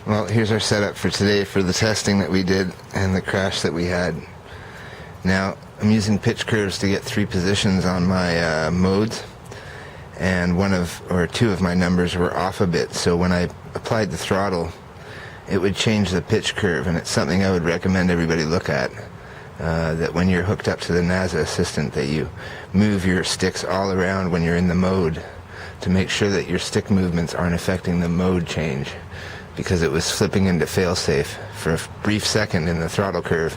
Well, here's our setup for today for the testing that we did and the crash that we had. Now, I'm using pitch curves to get 3 positions on my modes, and two of my numbers were off a bit, so when I applied the throttle, it would change the pitch curve, and it's something I would recommend everybody look at. That when you're hooked up to the NASA Assistant, that you move your sticks all around when you're in the mode to make sure that your stick movements aren't affecting the mode change, because it was flipping into failsafe for a brief second in the throttle curve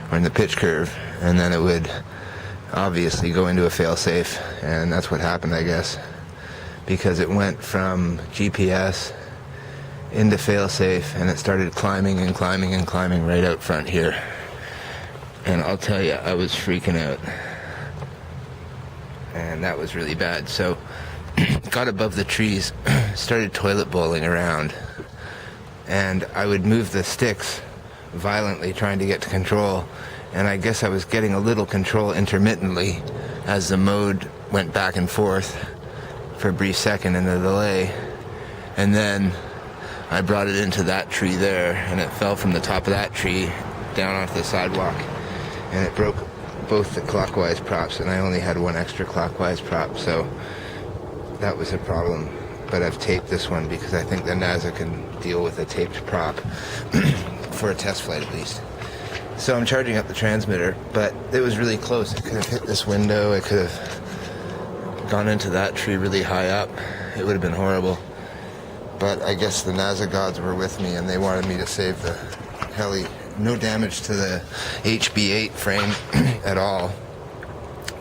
or in the pitch curve, and then it would obviously go into a failsafe, and that's what happened, I guess, because it went from GPS into failsafe and it started climbing and climbing and climbing right out front here. And I'll tell you, I was freaking out, and that was really bad. So got above the trees, started toilet bowling around, and I would move the sticks violently trying to get to control, and I guess I was getting a little control intermittently as the mode went back and forth for a brief second in the delay, and then I brought it into that tree there, and it fell from the top of that tree down onto the sidewalk, and it broke both the clockwise props, and I only had one extra clockwise prop, so that was a problem. But I've taped this one because I think the NASA can deal with a taped prop for a test flight at least. So I'm charging up the transmitter, but it was really close. It could have hit this window, it could have gone into that tree really high up. It would have been horrible. But I guess the NASA gods were with me, and they wanted me to save the heli. No damage to the HB8 frame at all.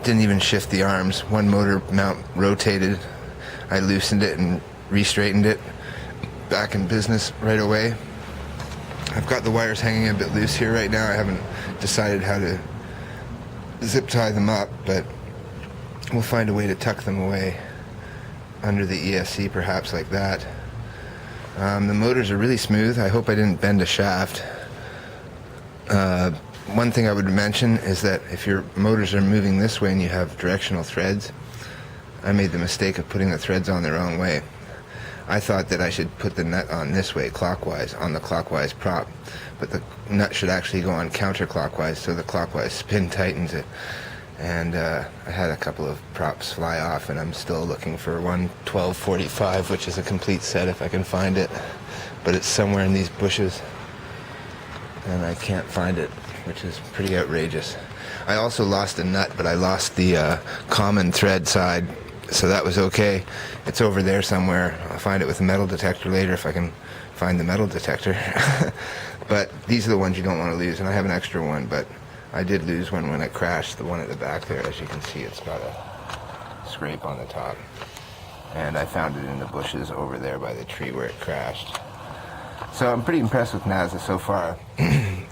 Didn't even shift the arms. One motor mount rotated. I loosened it and re-straightened it. Back in business right away. I've got the wires hanging a bit loose here right now. I haven't decided how to zip tie them up, but we'll find a way to tuck them away under the ESC, perhaps like that. The motors are really smooth. I hope I didn't bend a shaft. One thing I would mention is that if your motors are moving this way and you have directional threads, I made the mistake of putting the threads on the wrong way. I thought that I should put the nut on this way, clockwise, on the clockwise prop, but the nut should actually go on counterclockwise, so the clockwise spin tightens it. And I had a couple of props fly off, and I'm still looking for one 1245, which is a complete set if I can find it, but it's somewhere in these bushes, and I can't find it, which is pretty outrageous. I also lost a nut, but I lost the common thread side, so that was okay. It's over there somewhere. I'll find it with a metal detector later if I can find the metal detector. But these are the ones you don't want to lose, and I have an extra one, but I did lose one when it crashed, the one at the back there. As you can see, it's got a scrape on the top, and I found it in the bushes over there by the tree where it crashed. So I'm pretty impressed with NASA so far.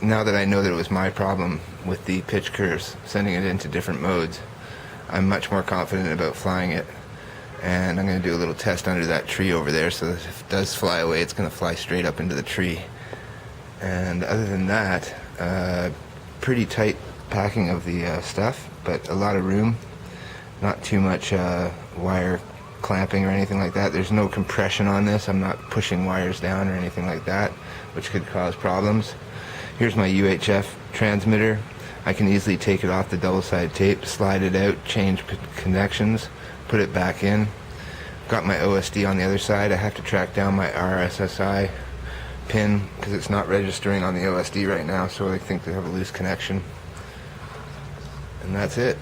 Now that I know that it was my problem with the pitch curves, sending it into different modes, I'm much more confident about flying it. And I'm going to do a little test under that tree over there, so that if it does fly away, it's going to fly straight up into the tree. And other than that, pretty tight packing of the stuff, but a lot of room. Not too much wire clamping or anything like that. There's no compression on this. I'm not pushing wires down or anything like that, which could cause problems. Here's my UHF transmitter. I can easily take it off the double-sided tape, slide it out, change connections, put it back in. Got my OSD on the other side. I have to track down my RSSI pin because it's not registering on the OSD right now, so I think they have a loose connection. And that's it.